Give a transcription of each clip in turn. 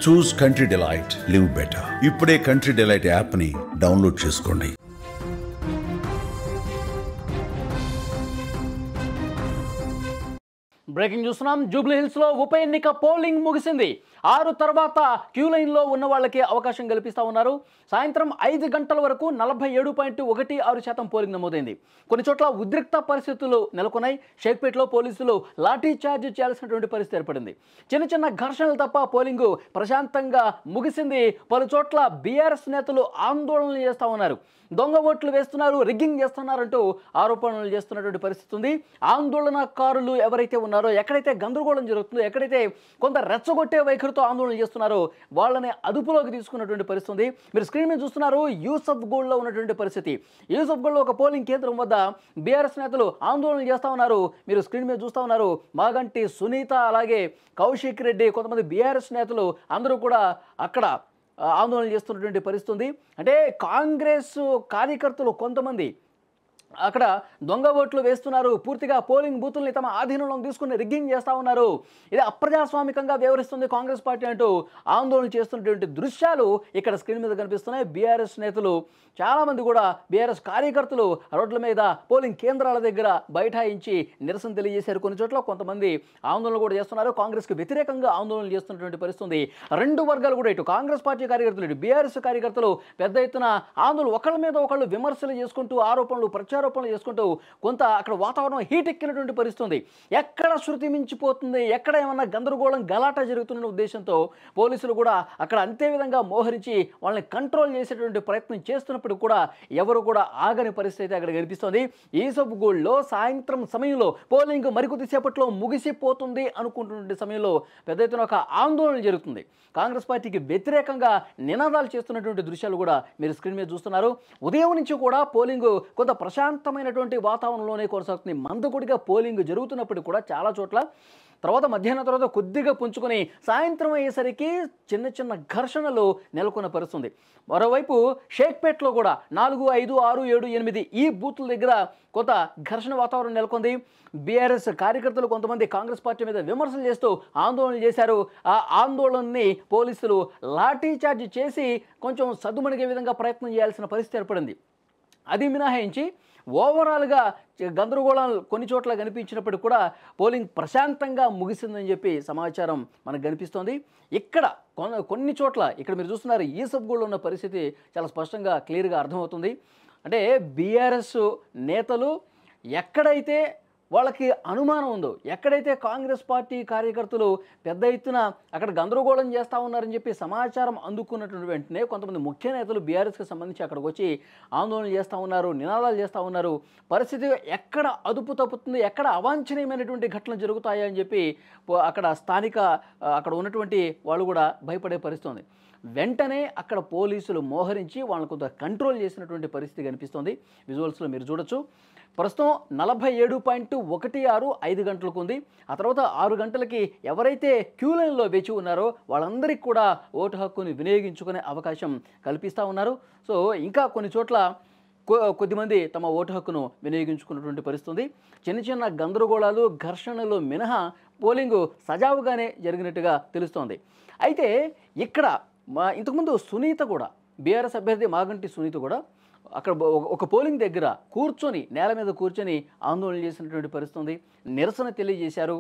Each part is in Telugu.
చూస్ కంట్రీ డిలైట్, లివ్ బెటర్. ఇప్పుడే కంట్రీ డిలైట్ యాప్ని డౌన్లోడ్ చేసుకోండి. బ్రేకింగ్ చూస్తున్నాం. జూబ్లీ హిల్స్లో ఉప ఎన్నిక పోలింగ్ ముగిసింది. 6 తర్వాత క్యూ లైన్లో ఉన్న వాళ్ళకి అవకాశం కల్పిస్తూ ఉన్నారు. సాయంత్రం 5 గంటల వరకు 47.16% పోలింగ్ నమోదైంది. కొన్ని చోట్ల ఉద్రిక్త పరిస్థితులు నెలకొన్నాయి. షేక్పేట్లో పోలీసులు లాఠీ చార్జ్ చేయాల్సినటువంటి పరిస్థితి ఏర్పడింది. చిన్న చిన్న ఘర్షణలు తప్ప పోలింగు ప్రశాంతంగా ముగిసింది. పలు చోట్ల బీఆర్ఎస్ నేతలు ఆందోళనలు చేస్తూ ఉన్నారు. దొంగ ఓట్లు వేస్తున్నారు, రిగ్గింగ్ చేస్తున్నారంటూ ఆరోపణలు చేస్తున్నటువంటి పరిస్థితి ఉంది. ఆందోళనకారులు ఎవరైతే ఉన్నారో, ఎక్కడైతే గందరగోళం జరుగుతుందో, ఎక్కడైతే కొంత రెచ్చగొట్టే వైఖరితో ఆందోళన చేస్తున్నారో వాళ్ళని అదుపులోకి తీసుకున్నటువంటి పరిస్థితి ఉంది. మీరు స్క్రీన్ మీద చూస్తున్నారు యూసఫ్గూడ్లో ఉన్నటువంటి పరిస్థితి. యూసఫ్గూడ్లో ఒక పోలింగ్ కేంద్రం వద్ద బీఆర్ఎస్ నేతలు ఆందోళన చేస్తూ ఉన్నారు. మీరు స్క్రీన్ మీద చూస్తూ ఉన్నారు. మాగంటి సునీత, అలాగే కౌశిక్ రెడ్డి, కొంతమంది బీఆర్ఎస్ నేతలు అందరూ కూడా అక్కడ ఆందోళన చేస్తున్నటువంటి పరిస్థితి ఉంది. అంటే కాంగ్రెస్ కార్యకర్తలు కొంతమంది అక్కడ దొంగ ఓట్లు వేస్తున్నారు, పూర్తిగా పోలింగ్ బూతుల్ని తమ ఆధీనంలోకి తీసుకుని రిగ్గింగ్ చేస్తూ ఉన్నారు, ఇది అప్రజాస్వామికంగా వ్యవహరిస్తుంది కాంగ్రెస్ పార్టీ అంటూ ఆందోళన చేస్తున్నటువంటి దృశ్యాలు ఇక్కడ స్క్రీన్ మీద కనిపిస్తున్నాయి. బీఆర్ఎస్ నేతలు చాలామంది కూడా, బీఆర్ఎస్ కార్యకర్తలు రోడ్ల మీద, పోలింగ్ కేంద్రాల దగ్గర బైఠాయించి నిరసన తెలియజేశారు. కొన్ని చోట్ల కొంతమంది ఆందోళన కూడా చేస్తున్నారు. కాంగ్రెస్కి వ్యతిరేకంగా ఆందోళనలు చేస్తున్నటువంటి పరిస్థితి ఉంది. రెండు వర్గాలు కూడా, ఇటు కాంగ్రెస్ పార్టీ కార్యకర్తలు, ఇటు బీఆర్ఎస్ కార్యకర్తలు పెద్ద ఎత్తున ఆందోళన, ఒకళ్ళ మీద ఒకళ్ళు విమర్శలు చేసుకుంటూ, ఆరోపణలు ప్రత్యారోపణలు చేసుకుంటూ కొంత అక్కడ వాతావరణం హీట్ ఎక్కినటువంటి పరిస్థితి ఉంది. ఎక్కడ శృతి మించిపోతుంది, ఎక్కడ ఏమన్నా గందరగోళం గలాట జరుగుతున్న ఉద్దేశంతో పోలీసులు కూడా అక్కడ అంతే విధంగా మోహరించి వాళ్ళని కంట్రోల్ చేసేటువంటి ప్రయత్నం చేస్తున్నప్పుడు కూడా ఎవరు కూడా ఆగని పరిస్థితి అక్కడ కనిపిస్తోంది. యూసఫ్గూడ్లో సాయంత్రం సమయంలో పోలింగ్ మరికొద్దిసేపట్లో ముగిసిపోతుంది అనుకుంటున్న సమయంలో పెద్ద ఎత్తున ఒక ఆందోళన జరుగుతుంది. కాంగ్రెస్ పార్టీకి వ్యతిరేకంగా నినాదాలు చేస్తున్నటువంటి దృశ్యాలు కూడా మీరు స్క్రీన్ మీద చూస్తున్నారు. ఉదయం నుంచి కూడా పోలింగ్ కొంత ప్రశాంతమైనటువంటి వాతావరణంలోనే కొనసాగుతుంది. మందకొడిగా పోలింగ్ జరుగుతున్నప్పుడు కూడా చాలా చోట్ల మధ్యాహ్నం తర్వాత కొద్దిగా పుంజుకొని సాయంత్రం అయ్యేసరికి చిన్న చిన్న ఘర్షణలు నెలకొన్న పరిస్థితుంది. మరోవైపు షేక్పేట్లో కూడా 4, 5, 6, 7, 8 ఈ బూత్ల దగ్గర కొంత ఘర్షణ వాతావరణం నెలకొంది. బీఆర్ఎస్ కార్యకర్తలు కొంతమంది కాంగ్రెస్ పార్టీ మీద విమర్శలు చేస్తూ ఆందోళన చేశారు. ఆ ఆందోళనని పోలీసులు లాఠీ చార్జ్ చేసి కొంచెం సద్దుమణిగే విధంగా ప్రయత్నం చేయాల్సిన పరిస్థితి ఏర్పడింది. అది మినహాయించి ఓవరాల్గా గందరగోళాలు కొన్ని చోట్ల కనిపించినప్పటికీ కూడా పోలింగ్ ప్రశాంతంగా ముగిసిందని చెప్పి సమాచారం మనకు కనిపిస్తోంది. ఇక్కడ కొన్ని చోట్ల ఇక్కడ మీరు చూస్తున్నారు యూసఫ్గూడ్లో ఉన్న పరిస్థితి చాలా స్పష్టంగా క్లియర్గా అర్థమవుతుంది. అంటే బీఆర్ఎస్ నేతలు ఎక్కడైతే వాళ్ళకి అనుమానం ఉందో, ఎక్కడైతే కాంగ్రెస్ పార్టీ కార్యకర్తలు పెద్ద ఎత్తున అక్కడ గందరగోళం చేస్తూ ఉన్నారని చెప్పి సమాచారం అందుకున్నటువంటి వెంటనే కొంతమంది ముఖ్య నేతలు బీఆర్ఎస్కి సంబంధించి అక్కడికి వచ్చి ఆందోళన చేస్తూ ఉన్నారు, నినాదాలు చేస్తూ ఉన్నారు. పరిస్థితి ఎక్కడ అదుపు తప్పుతుంది, ఎక్కడ అవాంఛనీయమైనటువంటి ఘటనలు జరుగుతాయా అని చెప్పి అక్కడ స్థానిక అక్కడ ఉన్నటువంటి వాళ్ళు కూడా భయపడే పరిస్థితి ఉంది. వెంటనే అక్కడ పోలీసులు మోహరించి వాళ్ళని కొంత కంట్రోల్ చేసినటువంటి పరిస్థితి కనిపిస్తోంది. విజువల్స్లో మీరు చూడొచ్చు. ప్రస్తుతం 47.16 5 గంటలకు ఉంది. ఆ తర్వాత 6 గంటలకి ఎవరైతే క్యూ లైన్లో వేచి ఉన్నారో వాళ్ళందరికీ కూడా ఓటు హక్కుని వినియోగించుకునే అవకాశం కల్పిస్తూ ఉన్నారు. సో ఇంకా కొన్ని చోట్ల కొద్దిమంది తమ ఓటు హక్కును వినియోగించుకున్నటువంటి పరిస్థితి. చిన్న చిన్న గందరగోళాలు, ఘర్షణలు మినహా పోలింగు సజావుగానే జరిగినట్టుగా తెలుస్తోంది. అయితే ఇక్కడ ఇంతకుముందు సునీత కూడా, బీఆర్ఎస్ అభ్యర్థి మాగంటి సునీత కూడా అక్కడ ఒక పోలింగ్ దగ్గర కూర్చొని, నేల మీద కూర్చొని ఆందోళన చేసినటువంటి పరిస్థితి, నిరసన తెలియజేశారు.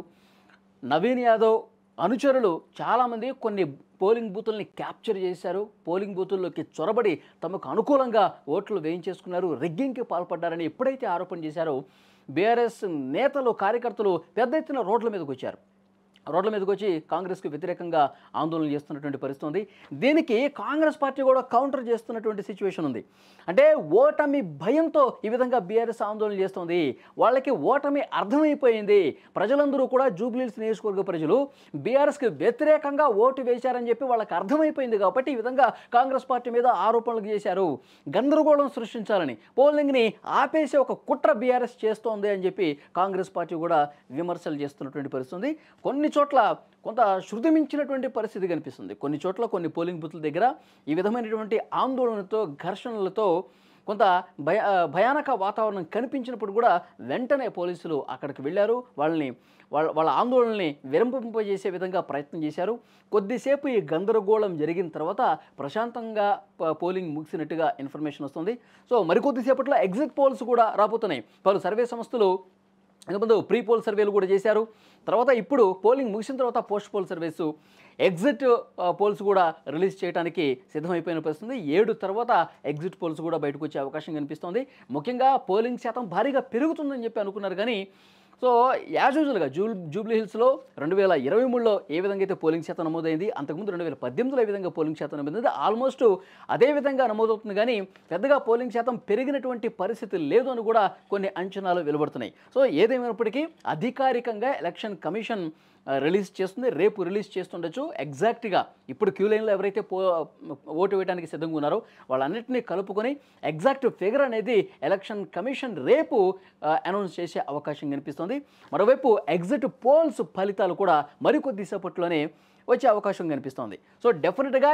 నవీన్ యాదవ్ అనుచరులు చాలామంది కొన్ని పోలింగ్ బూతుల్ని క్యాప్చర్ చేశారు. పోలింగ్ బూతుల్లోకి చొరబడి తమకు అనుకూలంగా ఓట్లు వేయించేసుకున్నారు, రిగ్గింగ్కి పాల్పడ్డారని ఎప్పుడైతే ఆరోపణ చేశారో బీఆర్ఎస్ నేతలు, కార్యకర్తలు పెద్ద ఎత్తున రోడ్ల మీదకి వచ్చారు. రోడ్ల మీదకి వచ్చి కాంగ్రెస్కి వ్యతిరేకంగా ఆందోళన చేస్తున్నటువంటి పరిస్థితి ఉంది. దీనికి కాంగ్రెస్ పార్టీ కూడా కౌంటర్ చేస్తున్నటువంటి సిచ్యువేషన్ ఉంది. అంటే ఓటమి భయంతో ఈ విధంగా బీఆర్ఎస్ ఆందోళన చేస్తుంది. వాళ్ళకి ఓటమి అర్థమైపోయింది. ప్రజలందరూ కూడా జూబ్లీ హిల్స్ నియోజకవర్గ ప్రజలు బీఆర్ఎస్కి వ్యతిరేకంగా ఓటు వేశారని చెప్పి వాళ్ళకి అర్థమైపోయింది. కాబట్టి ఈ విధంగా కాంగ్రెస్ పార్టీ మీద ఆరోపణలు చేశారు. గందరగోళం సృష్టించాలని, పోలింగ్ని ఆపేసే ఒక కుట్ర బీఆర్ఎస్ చేస్తోంది అని చెప్పి కాంగ్రెస్ పార్టీ కూడా విమర్శలు చేస్తున్నటువంటి పరిస్థితి. కొన్ని చోట్ల కొంత శృతి మించినటువంటి పరిస్థితి కనిపిస్తుంది. కొన్ని చోట్ల కొన్ని పోలింగ్ బూత్ల దగ్గర ఈ విధమైనటువంటి ఆందోళనతో, ఘర్షణలతో కొంత భయానక వాతావరణం కనిపించినప్పుడు కూడా వెంటనే పోలీసులు అక్కడికి వెళ్ళారు. వాళ్ళ ఆందోళనని విరంపింపజేసే విధంగా ప్రయత్నం చేశారు. కొద్దిసేపు ఈ గందరగోళం జరిగిన తర్వాత ప్రశాంతంగా పోలింగ్ ముగిసినట్టుగా ఇన్ఫర్మేషన్ వస్తుంది. సో మరికొద్దిసేపట్లో ఎగ్జిట్ పోల్స్ కూడా రాబోతున్నాయి. పలు సర్వే సంస్థలు ఇంతకుముందు ప్రీ పోల్ సర్వేలు కూడా చేశారు. తర్వాత ఇప్పుడు పోలింగ్ ముగిసిన తర్వాత post poll surveys, exit polls కూడా రిలీజ్ చేయడానికి సిద్ధమైపోయిన పరిస్థితుంది. 7 తర్వాత ఎగ్జిట్ పోల్స్ కూడా బయటకు వచ్చే అవకాశం కనిపిస్తోంది. ముఖ్యంగా పోలింగ్ శాతం భారీగా పెరుగుతుందని చెప్పి అనుకున్నారు. కానీ సో యాజ్ యూజువల్గా జూబ్లీ హిల్స్లో 2023లో ఏ విధంగా అయితే పోలింగ్ శాతం నమోదైంది, అంతకుముందు 2018లో ఏ విధంగా పోలింగ్ శాతం నమోదైంది, ఆల్మోస్ట్ అదే విధంగా నమోదవుతుంది. కానీ పెద్దగా పోలింగ్ శాతం పెరిగినటువంటి పరిస్థితి లేదు అని కూడా కొన్ని అంచనాలు వెలువడుతున్నాయి. సో ఏదేమైనప్పటికీ అధికారికంగా ఎలక్షన్ కమిషన్ రిలీజ్ చేస్తుంది, రేపు రిలీజ్ చేస్తుండొచ్చు. ఎగ్జాక్ట్గా ఇప్పుడు క్యూ లైన్లో ఎవరైతే ఓటు వేయడానికి సిద్ధంగా ఉన్నారో వాళ్ళన్నింటినీ కలుపుకొని ఎగ్జాక్ట్ ఫిగర్ అనేది ఎలక్షన్ కమిషన్ రేపు అనౌన్స్ చేసే అవకాశం కనిపిస్తుంది. మరోవైపు ఎగ్జిట్ పోల్స్ ఫలితాలు కూడా మరికొద్దిసేపట్లోనే వచ్చే అవకాశం కనిపిస్తోంది. సో డెఫినెట్గా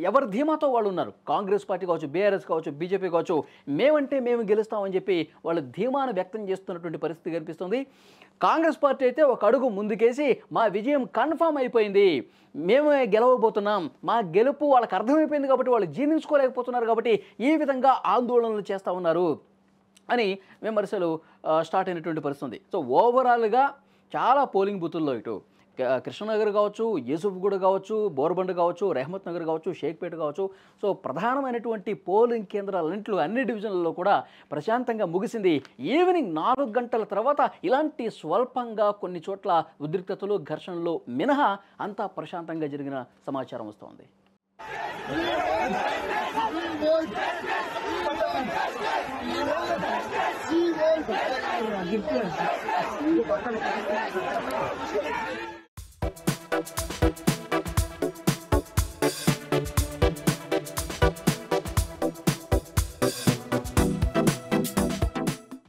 ఎవరి ధీమాతో వాళ్ళు ఉన్నారు. కాంగ్రెస్ పార్టీ కావచ్చు, బీఆర్ఎస్ కావచ్చు, బీజేపీ కావచ్చు, మేమంటే మేము గెలుస్తామని చెప్పి వాళ్ళు ధీమాను వ్యక్తం చేస్తున్నటువంటి పరిస్థితి కనిపిస్తుంది. కాంగ్రెస్ పార్టీ అయితే ఒక అడుగు ముందుకేసి మా విజయం కన్ఫామ్ అయిపోయింది, మేమే గెలవబోతున్నాం, మా గెలుపు వాళ్ళకి అర్థమైపోయింది కాబట్టి వాళ్ళు జీర్ణించుకోలేకపోతున్నారు కాబట్టి ఈ విధంగా ఆందోళనలు చేస్తూ ఉన్నారు అని విమర్శలు స్టార్ట్ అయినటువంటి పరిస్థితి. సో ఓవరాల్గా చాలా పోలింగ్ బూతుల్లో ఇటు కృష్ణనగర్ కావచ్చు, యూసుఫ్గూడ కావచ్చు, బోర్బండ్ కావచ్చు, రెహమత్ నగర్ కావచ్చు, షేక్పేట కావచ్చు, సో ప్రధానమైనటువంటి పోలింగ్ కేంద్రాలన్నింటిలో అన్ని డివిజన్లలో కూడా ప్రశాంతంగా ముగిసింది. ఈవినింగ్ 4 గంటల తర్వాత ఇలాంటి స్వల్పంగా కొన్ని చోట్ల ఉద్రిక్తతలు, ఘర్షణలు మినహా అంతా ప్రశాంతంగా జరిగిన సమాచారం వస్తోంది. Give